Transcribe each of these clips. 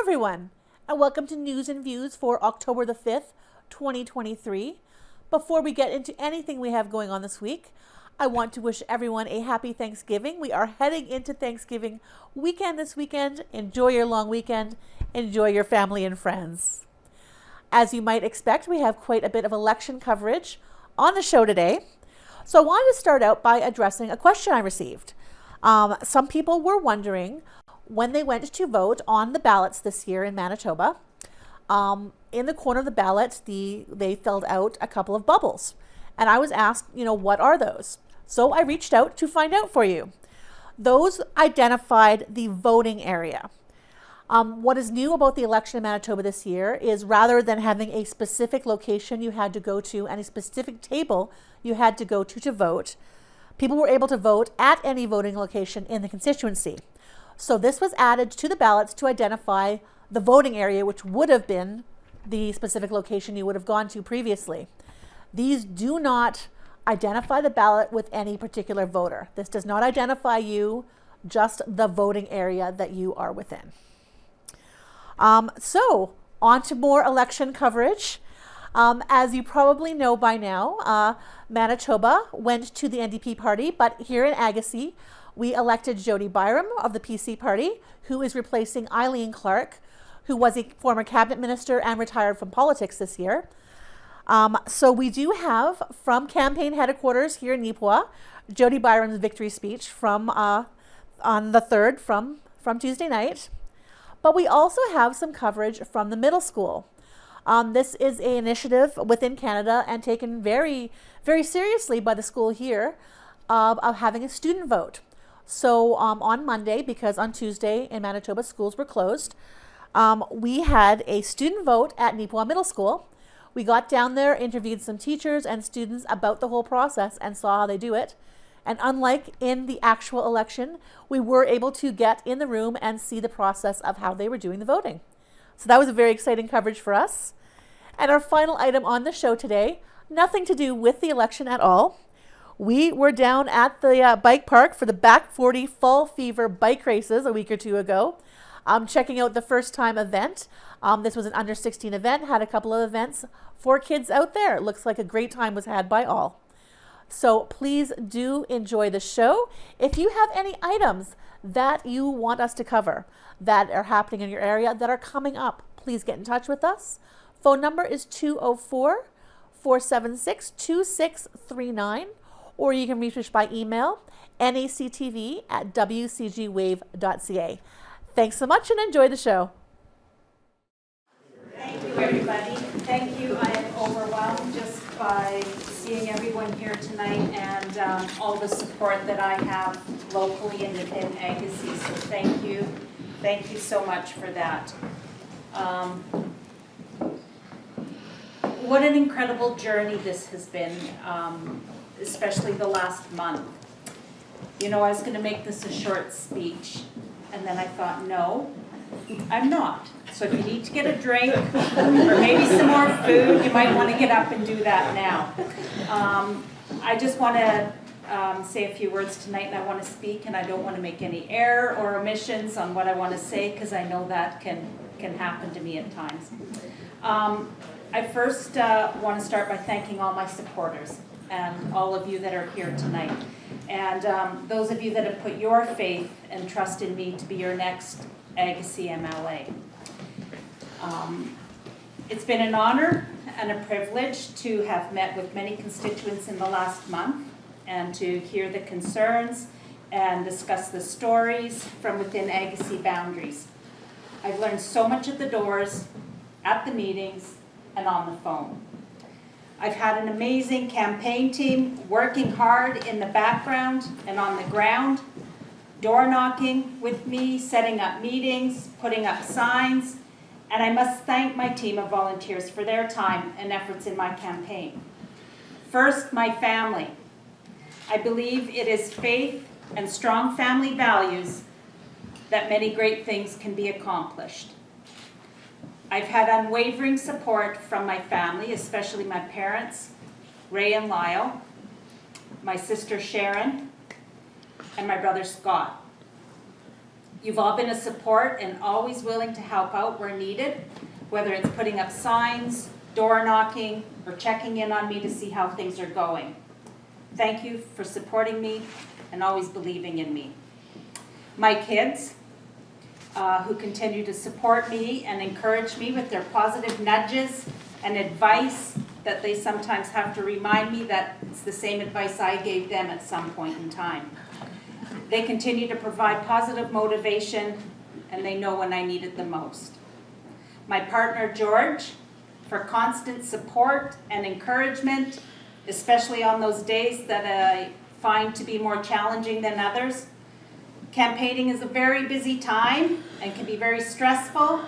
everyone, and welcome to News and Views for October the 5th, 2023. Before we get into anything we have going on this week, I want to wish everyone a happy Thanksgiving. We are heading into Thanksgiving weekend this weekend. Enjoy your long weekend. Enjoy your family and friends. As you might expect, we have quite a bit of election coverage on the show today. So I wanted to start out by addressing a question I received. Some people were wondering when they went to vote on the ballots this year in Manitoba. In the corner of the ballot, they filled out a couple of bubbles. And I was asked, what are those? So I reached out to find out for you. Those identified the voting area. What is new about the election in Manitoba this year is rather than having a specific location you had to go to and a specific table you had to go to vote, people were able to vote at any voting location in the constituency. So this was added to the ballots to identify the voting area, which would have been the specific location you would have gone to previously. These do not identify the ballot with any particular voter. This does not identify you, just the voting area that you are within. So on to more election coverage. As you probably know by now, Manitoba went to the NDP party, but here in Agassiz, we elected Jodie Byram of the PC party, who is replacing Eileen Clark, who was a former cabinet minister and retired from politics this year. So we do have from campaign headquarters here in Neepawa, Jodie Byram's victory speech from on the 3rd from Tuesday night. But we also have some coverage from the middle school. This is an initiative within Canada and taken very, very seriously by the school here of having a student vote. So on Monday, because on Tuesday in Manitoba schools were closed, we had a student vote at Neepawa Middle School. We got down there, interviewed some teachers and students about the whole process and saw how they do it. And unlike in the actual election, we were able to get in the room and see the process of how they were doing the voting. So that was a very exciting coverage for us. And our final item on the show today, nothing to do with the election at all. We were down at the bike park for the Back 40 Fall Fever bike races a week or two ago, checking out the first time event. This was an under 16 event, had a couple of events for kids out there. It looks like a great time was had by all. So please do enjoy the show. If you have any items that you want us to cover that are happening in your area that are coming up, please get in touch with us. Phone number is 204-476-2639, or you can reach us by email, nactv@wcgwave.ca. Thanks so much and enjoy the show. Thank you, everybody. Thank you. I am overwhelmed just by seeing everyone here tonight and all the support that I have locally in Agassiz. So thank you. Thank you so much for that. What an incredible journey this has been, especially the last month. I was going to make this a short speech, and then I thought, no, I'm not. So if you need to get a drink or maybe some more food, you might want to get up and do that now. I just want to say a few words tonight, and I want to speak, and I don't want to make any error or omissions on what I want to say, because I know that can happen to me at times. I first want to start by thanking all my supporters and all of you that are here tonight. And those of you that have put your faith and trust in me to be your next Agassiz MLA. It's been an honor and a privilege to have met with many constituents in the last month and to hear the concerns and discuss the stories from within Agassiz boundaries. I've learned so much at the doors, at the meetings, and on the phone. I've had an amazing campaign team working hard in the background and on the ground, door knocking with me, setting up meetings, putting up signs, and I must thank my team of volunteers for their time and efforts in my campaign. First, my family. I believe it is faith and strong family values that many great things can be accomplished. I've had unwavering support from my family, especially my parents, Ray and Lyle, my sister Sharon, and my brother Scott. You've all been a support and always willing to help out where needed, whether it's putting up signs, door knocking, or checking in on me to see how things are going. Thank you for supporting me and always believing in me. My kids, who continue to support me and encourage me with their positive nudges and advice that they sometimes have to remind me that it's the same advice I gave them at some point in time. They continue to provide positive motivation, and they know when I need it the most. My partner, George, for constant support and encouragement, especially on those days that I find to be more challenging than others. Campaigning is a very busy time and can be very stressful,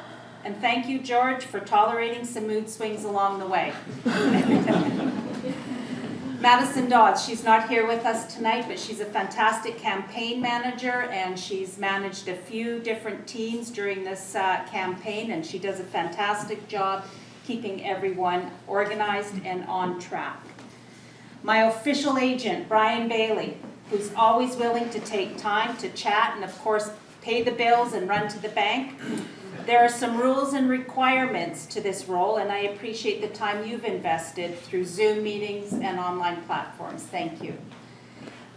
and thank you, George, for tolerating some mood swings along the way. Madison Dodds, she's not here with us tonight, but she's a fantastic campaign manager, and she's managed a few different teams during this campaign, and she does a fantastic job keeping everyone organized and on track. My official agent, Brian Bailey, who's always willing to take time to chat and, of course, pay the bills and run to the bank. There are some rules and requirements to this role, and I appreciate the time you've invested through Zoom meetings and online platforms. Thank you.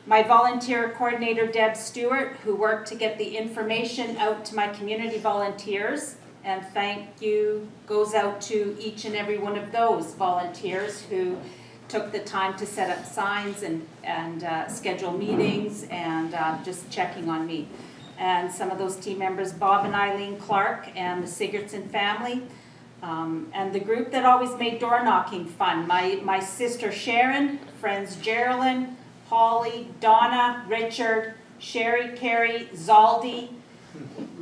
My volunteer coordinator, Deb Stewart, who worked to get the information out to my community volunteers, and thank you goes out to each and every one of those volunteers who took the time to set up signs and schedule meetings and just checking on me. And some of those team members, Bob and Eileen Clark and the Sigurdsson family, and the group that always made door knocking fun. My sister Sharon, friends Geraldine, Holly, Donna, Richard, Sherry, Carrie, Zaldi,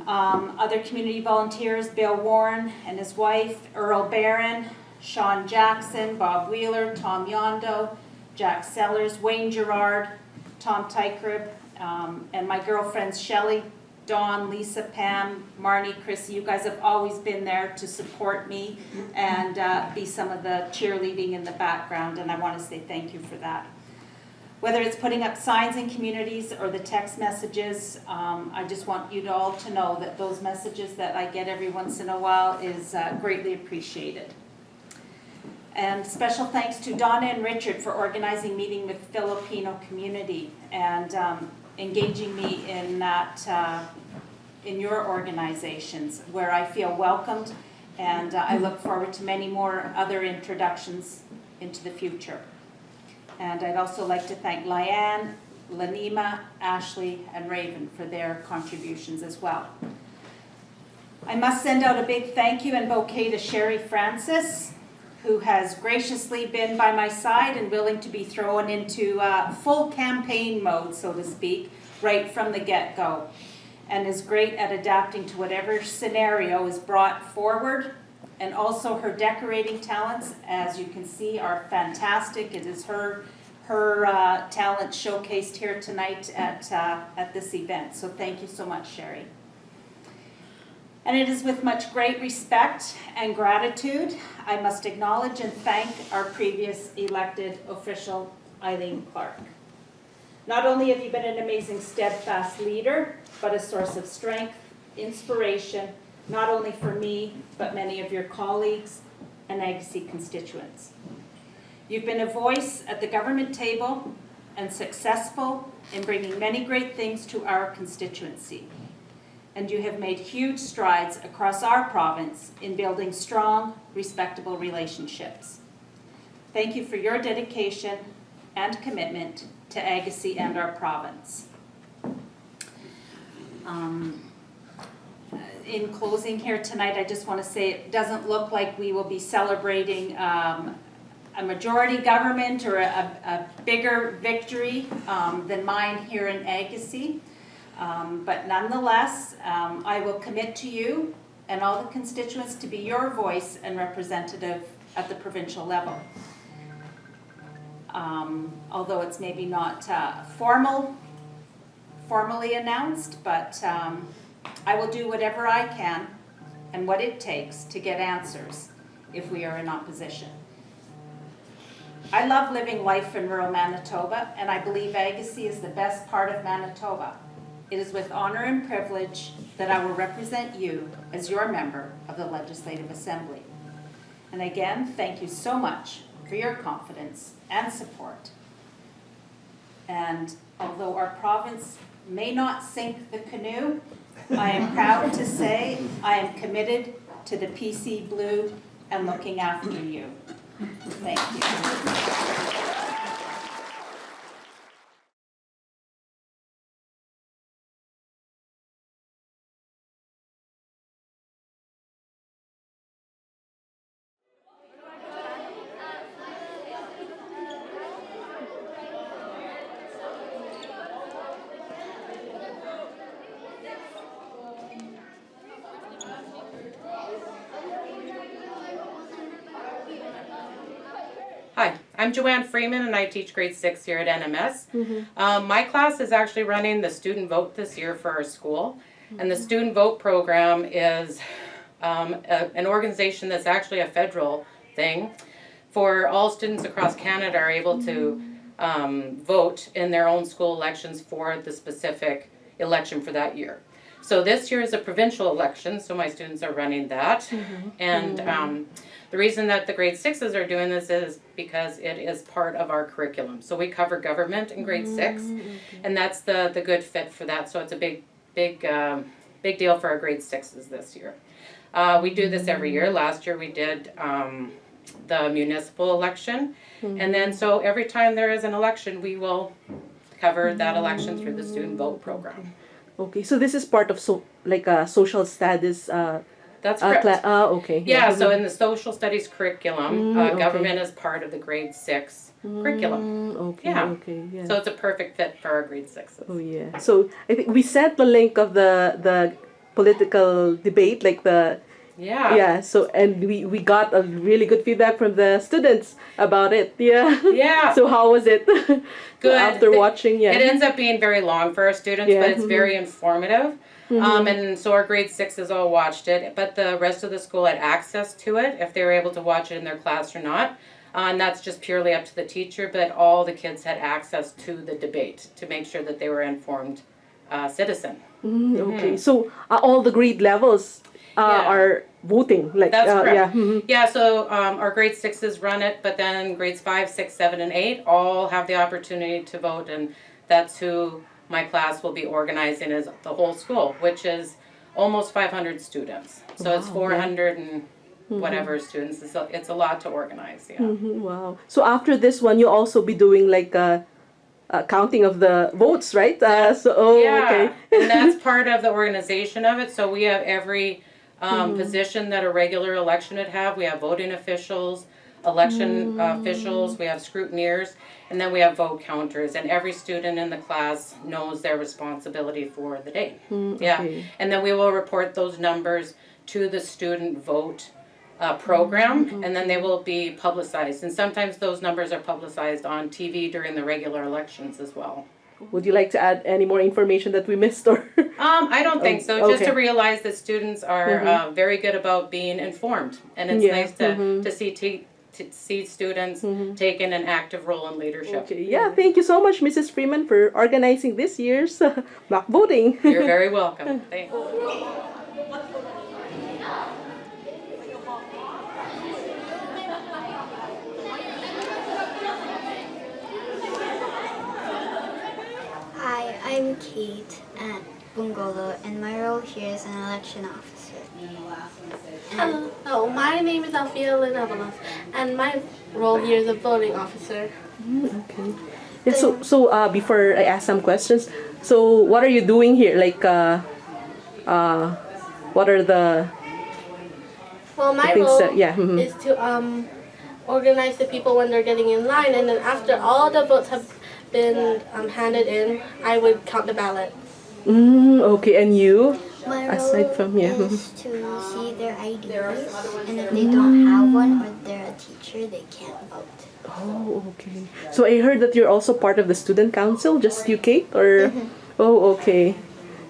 other community volunteers, Bill Warren and his wife, Earl Barron, Sean Jackson, Bob Wheeler, Tom Yondo, Jack Sellers, Wayne Gerard, Tom Tykrib, and my girlfriends Shelley, Dawn, Lisa, Pam, Marnie, Chrissy. You guys have always been there to support me and be some of the cheerleading in the background, and I want to say thank you for that. Whether it's putting up signs in communities or the text messages, I just want you all to know that those messages that I get every once in a while is greatly appreciated. And special thanks to Donna and Richard for organizing meeting with Filipino community and engaging me in that in your organizations where I feel welcomed, and I look forward to many more other introductions into the future. And I'd also like to thank Lyanne, Lanima, Ashley, and Raven for their contributions as well. I must send out a big thank you and bouquet to Sherry Francis, who has graciously been by my side and willing to be thrown into full campaign mode, so to speak, right from the get-go, and is great at adapting to whatever scenario is brought forward. And also her decorating talents, as you can see, are fantastic. It is her talent showcased here tonight at this event. So thank you so much, Sherry. And it is with much great respect and gratitude I must acknowledge and thank our previous elected official, Eileen Clark. Not only have you been an amazing, steadfast leader, but a source of strength, inspiration, not only for me, but many of your colleagues and Agassiz constituents. You've been a voice at the government table and successful in bringing many great things to our constituency. And you have made huge strides across our province in building strong, respectable relationships. Thank you for your dedication and commitment to Agassiz and our province. In closing here tonight, I just want to say it doesn't look like we will be celebrating a majority government or a bigger victory than mine here in Agassiz. But nonetheless, I will commit to you and all the constituents to be your voice and representative at the provincial level. Although it's maybe not formally announced, but I will do whatever I can and what it takes to get answers if we are in opposition. I love living life in rural Manitoba, and I believe Agassiz is the best part of Manitoba. it is with honor and privilege that I will represent you as your member of the Legislative Assembly. And again, thank you so much for your confidence and support. And although our province may not sink the canoe, I am proud to say I am committed to the PC Blue and looking after you. Thank you. Hi, I'm Joanne Freeman and I teach grade 6 here at NMS. My class is actually running the student vote this year for our school. And the student vote program is an organization that's actually a federal thing for all students across Canada are able to vote in their own school elections for the specific election for that year. So this year is a provincial election, so my students are running that. And the reason that the grade 6s are doing this is because it is part of our curriculum. So we cover government in grade 6, and that's the good fit for that. So it's a big deal for our grade 6s this year. We do this every year. Last year we did the municipal election, and then so every time there is an election, we will cover that election through the student vote program. Okay, so this is part of a social studies. That's correct. Okay. Yeah, so in the social studies curriculum, okay. government is part of the grade 6 curriculum. Okay, Yeah. okay, yeah. So it's a perfect fit for our grade 6s. Oh yeah. So I think we sent the link of the political debate, like the Yeah. So and we got a really good feedback from the students about it. Yeah. Yeah. So how was it? Good. After watching, It ends up being very long for our students, Yeah. but it's very informative. And so our grade 6s all watched it, but the rest of the school had access to it if they were able to watch it in their class or not. And that's just purely up to the teacher, but all the kids had access to the debate to make sure that they were informed citizen. Okay. So all the grade levels are voting. Like That's correct. Yeah. Yeah, so our grade 6s run it, but then grades 5, 6, 7, and 8 all have the opportunity to vote, and that's who my class will be organizing as the whole school, which is almost 500 students. So it's 400 and whatever students. It's a lot to organize. Yeah. Wow. So after this one, you'll also be doing like a counting of the votes, right? Yeah, okay. and that's part of the organization of it. So we have every position that a regular election would have. We have voting officials, election officials, we have scrutineers, and then we have vote counters. And every student in the class knows their responsibility for the day. Yeah, Okay. and then we will report those numbers to the student vote program, and then they will be publicized. And sometimes those numbers are publicized on TV during the regular elections as well. Would you like to add any more information that we missed, or? I don't think so. Just okay. to realize that students are very good about being informed, and it's Yeah, nice to see students taking an active role in leadership. Okay. Yeah. Thank you so much, Mrs. Freeman, for organizing this year's mock voting. You're very welcome. Thanks. Hi, I'm Kate at Bungolo, and my role here is an election officer. Hello, my name is Alfia Linevelos, and my role here is a voting officer. Okay. Yeah. So before I ask some questions, so what are you doing here? Like, what are the Well, my things role that- yeah, is to organize the people when they're getting in line, and then after all the votes have been handed in, I would count the ballot. Okay. And you? My Aside role from- yeah. is to see their IDs, and if they don't have one or they're a teacher, they can't vote. Oh, okay. So I heard that you're also part of the student council, just you, Kate, or? Oh, okay.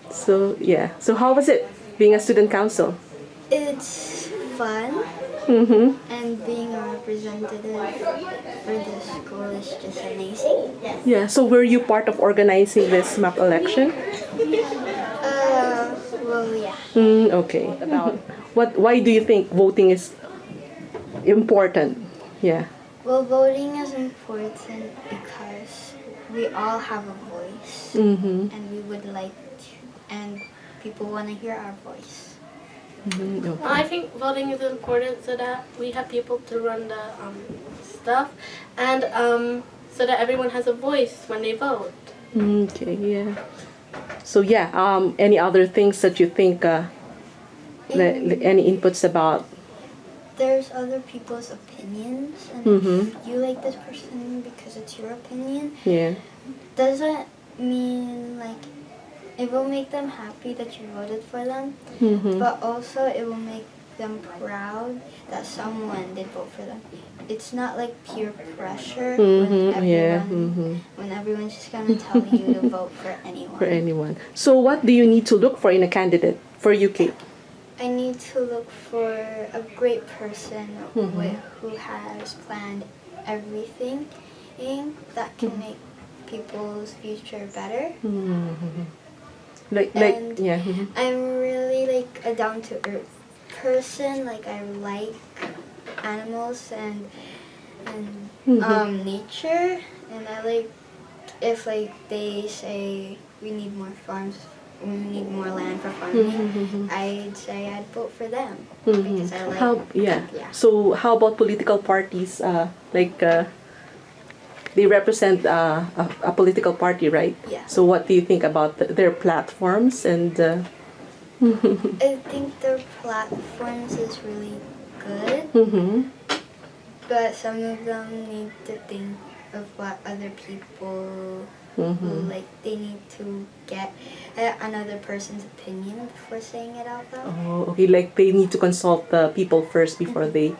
So yeah. So how was it being a student council? It's fun, and being a representative for the school is just amazing. Yeah. So were you part of organizing this mock election? Well, yeah. Okay. About what? Why do you think voting is important? Yeah. Well, voting is important because we all have a voice, Mm-hmm. and we would like to, and people want to hear our voice. Okay. I think voting is important so that we have people to run the stuff, and so that everyone has a voice when they vote. Okay. Yeah. So yeah. Any other things that you think? Any inputs about? There's other people's opinions, and Mm-hmm. if you like this person because it's your opinion, Yeah. doesn't mean like it will make them happy that you voted for them, Mm-hmm. but also it will make them proud that someone did vote for them. It's not like peer pressure Mm-hmm. Yeah. when everyone's just gonna tell you to vote for anyone. For anyone. So what do you need to look for in a candidate for you, Kate? I need to look for a great person who has planned everything that can make people's future better. Like And yeah. I'm really like a down to earth person. Like I like animals and nature, and I like if like they say we need more farms, we need more land for farming, I'd say I'd vote for them because I like. Yeah. Yeah. So how about political parties? They represent a political party, right? Yeah. So what do you think about their platforms and? I think their platforms is really good, but some of them need to think of what other people like. They need to get another person's opinion before saying it out loud. Oh, okay. Like they need to consult the people first before they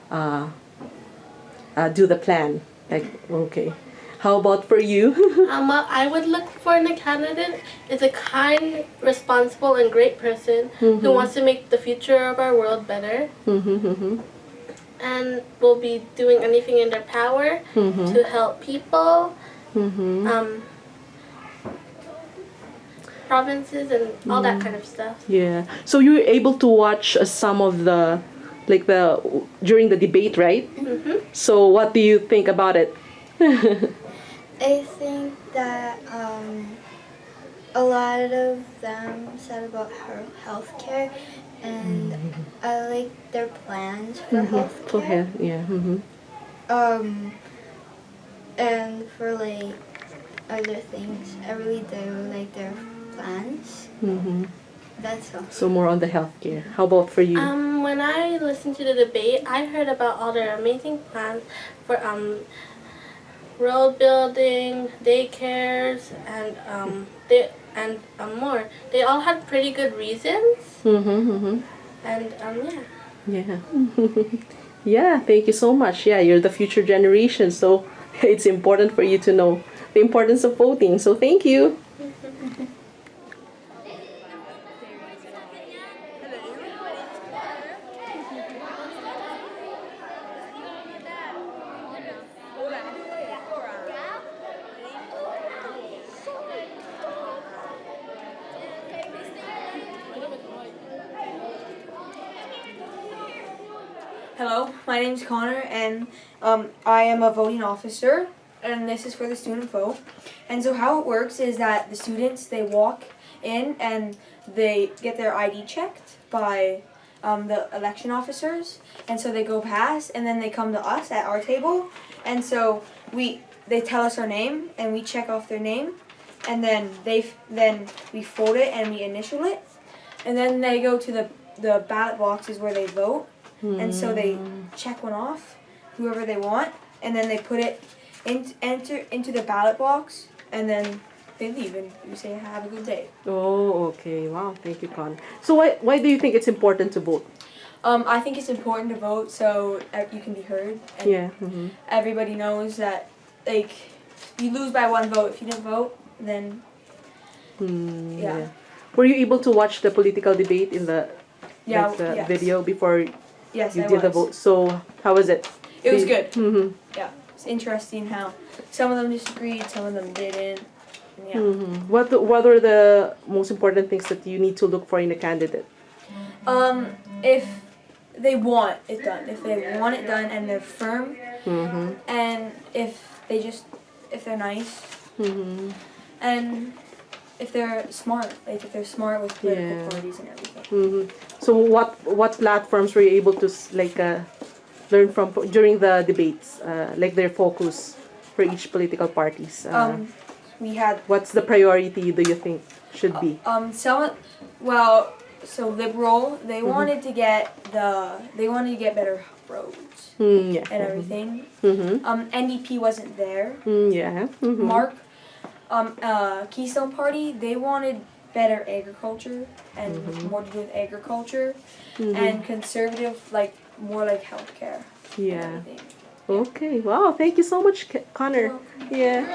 do the plan. Like okay. How about for you? What I would look for in a candidate is a kind, responsible, and great person who wants to make the future of our world better and will be doing anything in their power to help people, provinces, and all that kind of stuff. Yeah. So you were able to watch some of the, like during the debate, right? So what do you think about it? I think that a lot of them said about healthcare, and I like their plans for healthcare. Yeah. And for like other things, I really do like their plans. That's all. So more on the healthcare. How about for you? When I listened to the debate, I heard about all their amazing plans for road building, daycares, and more. They all had pretty good reasons. And Yeah. Yeah. Thank you so much. Yeah, you're the future generation, so it's important for you to know the importance of voting. So thank you. Hello, my name is Connor, and I am a voting officer, and this is for the student vote. And so how it works is that the students, they walk in and they get their ID checked by the election officers, and so they go past, and then they come to us at our table, and so they tell us our name, and we check off their name, and then we fold it and we initial it, and then they go to the ballot boxes where they vote. And so they check one off, whoever they want, and then they put it enter into the ballot box, and then they leave, and we say, have a good day. Oh, okay. Wow. Thank you, Con. So why do you think it's important to vote? I think it's important to vote so you can be heard, and Yeah. everybody knows that, like, you lose by one vote. If you didn't vote, then, yeah. Were you able to watch the political debate in the Yeah, the yes. video before Yes, you I did the was. vote? So how was it? It was good. Mm-hmm. Yeah, it's interesting how some of them disagreed, some of them didn't. Yeah. What are the most important things that you need to look for in a candidate? If they want it done, if they want it done and they're firm, and if they're nice, and if they're smart, like if they're smart with political parties and everything. So what platforms were you able to learn from during the debates? Like their focus for each political parties. We had What's the priority do you think should be? so Liberal, they wanted to get better roads Yeah. and everything. NDP wasn't there. Yeah. Mark, Keystone Party, they wanted better agriculture and more to do with agriculture, and Conservative more like healthcare. and Yeah. everything. Okay. Wow. Thank you so much, Connor. Yeah.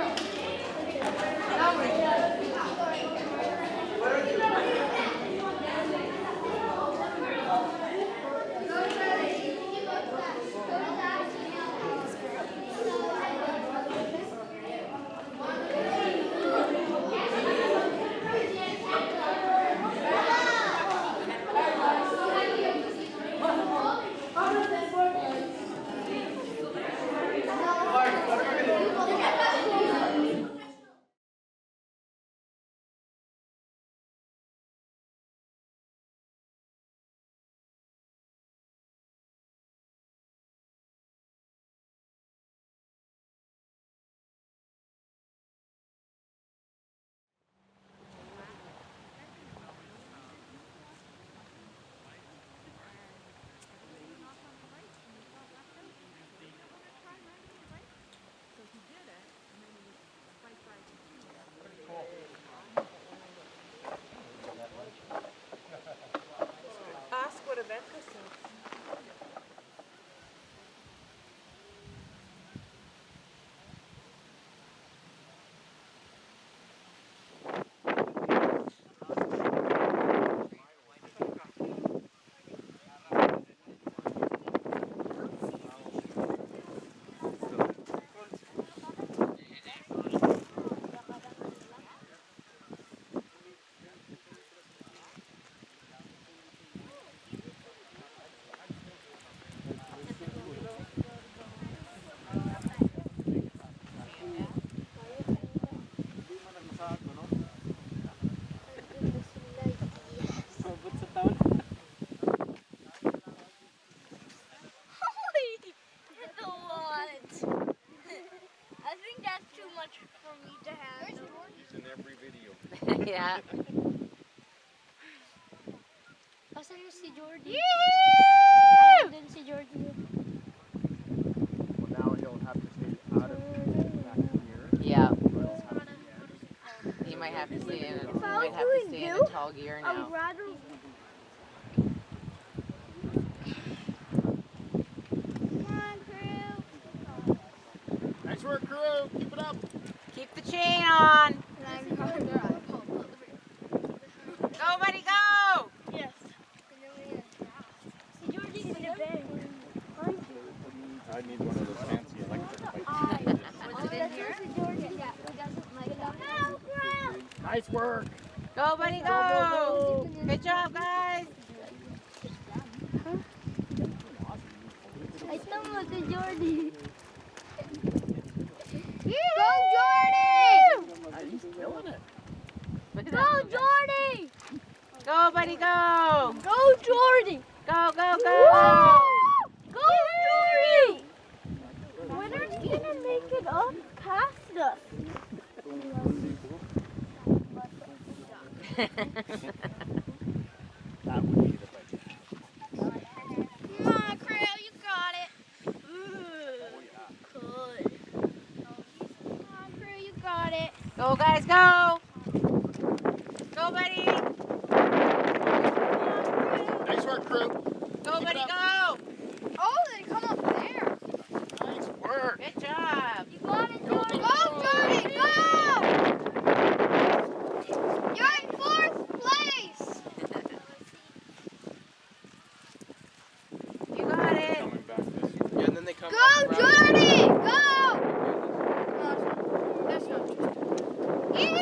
Yeah. Asan na si Jordy? Ay, dun si Jordy. Well, now he'll have to stay out of back here. Yeah. You might have to stay in a tall gear now. Nice work, crew. Keep it up. Keep the chain on. Go, buddy, go! Yes. Si Jordy in the bed. I need one of those fancy electric bikes. Was it in here? Yeah, he doesn't like that. Nice work. Go, buddy, go! Good job, guys! I stumbled to Jordy. Go, Jordy! He's killing it. Go, Jordy! Go, buddy, go! Go, Jordy! Go, go, go! Go, Jordy! Winner's gonna make it up past us. That would be the bike. Come on, Crew, you got it. Good. Come on, Crew, you got it. Go, guys, go! Go, buddy! Nice work, crew. Go, buddy, go! Oh, they come up there. Nice work. Good job! You got it, Jordy. Go, Jordy, go! You're in 4th place. You got it! Coming back this year. Yeah, and then they come Go, up around- Jordy, go! That's not true. Yeah!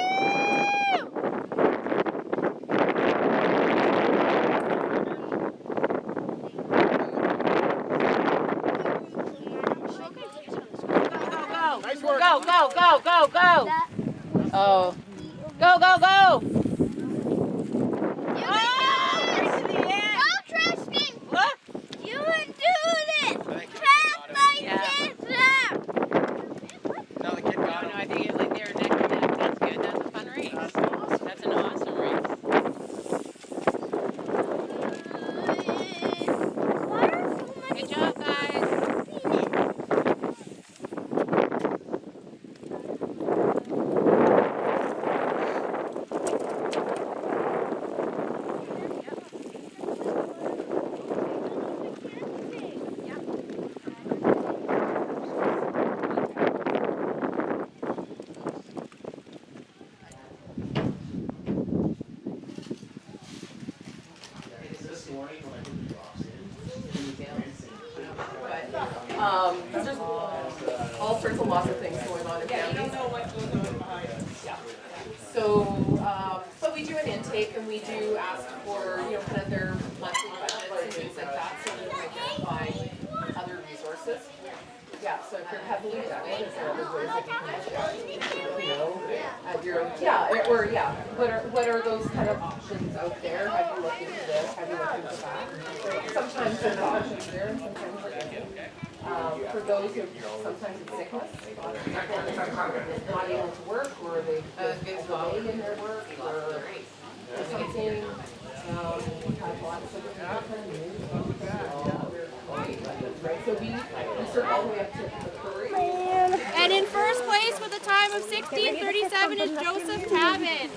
Go, go, go, go, go. Oh. Go, go, go. You would do this! Trap my sister! Now the kid got No, I think it was like they were neck and neck. That's good. That's a fun race. That's an awesome race. Good job, guys. There's all sorts of lots of things going on in families. So we do an intake and we do ask for, kind of their monthly budgets and things like that, so we can identify other resources. Yeah, so if you're heavily indebted, is there other ways that you can look at, what are those kind of options out there? Have you looked into this? Have you looked into that? Sometimes there's options there and sometimes there isn't. For those who sometimes it's sickness, not able to work, or they delay in their work, or something. Have lots of different right? So we start all the way up to the Curry. And in first place with a time of 16:37 is Joseph Tavin.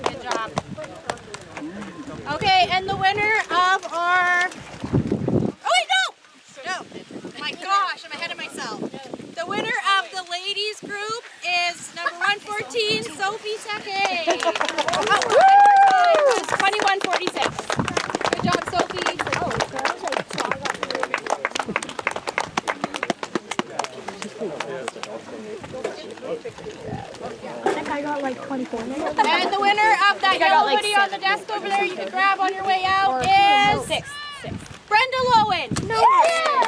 Good job. Okay, and the winner of our... Oh wait, no! No. My gosh, I'm ahead of myself. The winner of the ladies group is number 114, Sophie Seke. Oh, her time was 21:46. Good job, Sophie. I got like 24 minutes. And the winner of that yellow hoodie on the desk over there, you can grab on your way out, is Brenda Lowen. No.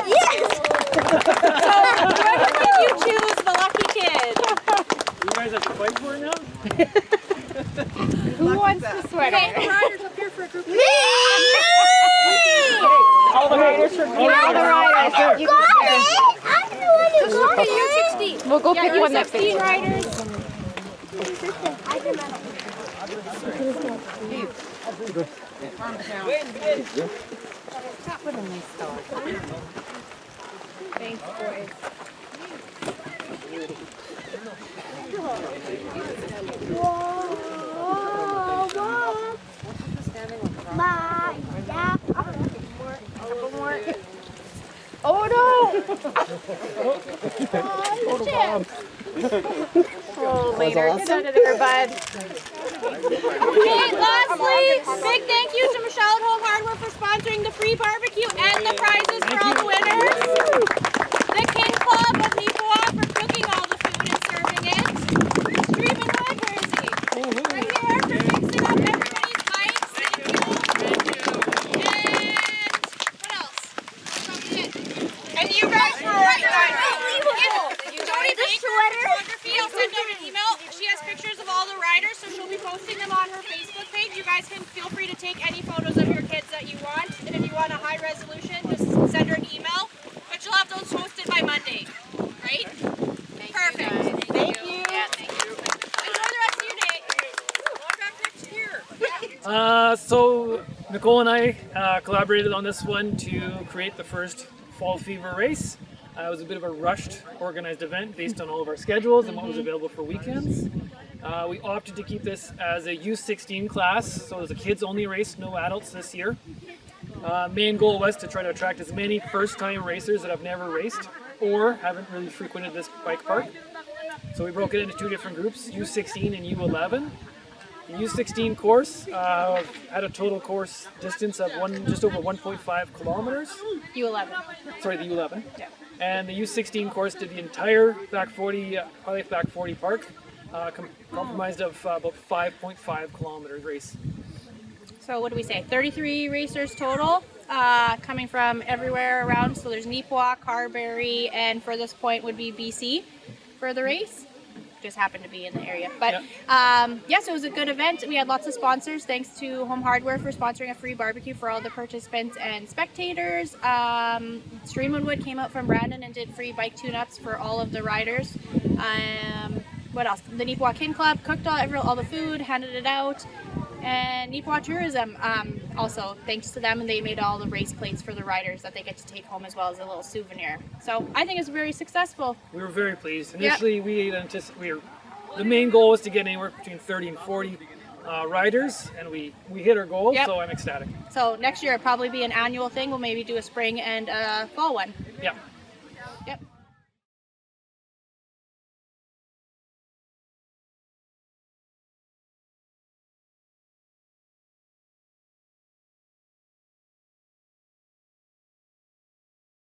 Yes. So whoever one you choose, the lucky kid. You guys have to fight for it now? Who wants the sweater? Okay, the riders up here for a group. Me! All the riders for All the riders. You got it. I'm the one who got it. You're 16. We'll go pick one next. 16 riders. Thanks, boys. Oh no! Oh, later. Get out of there, bud. Okay, lastly, big thank you to Michelle at Home Hardware for sponsoring the free barbecue and the prizes for all the winners. The King Club of Neepawa for cooking all the food and serving it. Streaming Hood, where is he? Right here for fixing up everybody's bikes. Thank you. And what else? Probably it. And you guys were Jodie makes photography. I'll send out an email. She has pictures of all the riders, so she'll be posting them on her Facebook page. You guys can feel free to take any photos of your kids that you want. And if you want a high resolution, just send her an email. But you'll have those posted by Monday, right? Perfect. Thank you. Yeah, thank you. Enjoy the rest of your day. Going back next year. So Nicole and I collaborated on this one to create the first Fall Fever race. It was a bit of a rushed, organized event based on all of our schedules and what was available for weekends. We opted to keep this as a U16 class, so it was a kids-only race, no adults this year. Main goal was to try to attract as many first-time racers that have never raced or haven't really frequented this bike park. So we broke it into two different groups, U16 and U11. The U16 course had a total course distance of just over 1.5 kilometers. U11. Sorry, the U11. Yeah. And the U16 course did the entire back 40, Highlife back 40 park, comprised of about 5.5 kilometer race. So what do we say? 33 racers total, coming from everywhere around. So there's Neepawa, Carberry, and furthest point would be BC for the race. Just happened to be in the area. But yes, it was a good event. We had lots of sponsors. Thanks to Home Hardware for sponsoring a free barbecue for all the participants and spectators. Streamwood came out from Brandon and did free bike tune-ups for all of the riders. What else? The Neepawa Kin Club cooked all the food, handed it out. And Neepawa Tourism, also thanks to them, and they made all the race plates for the riders that they get to take home as well as a little souvenir. So I think it's very successful. We were very pleased. Initially, the main goal was to get anywhere between 30 and 40 riders, and we hit our goal. So I'm ecstatic. So next year it'll probably be an annual thing. We'll maybe do a spring and a fall one. Yeah. Yep.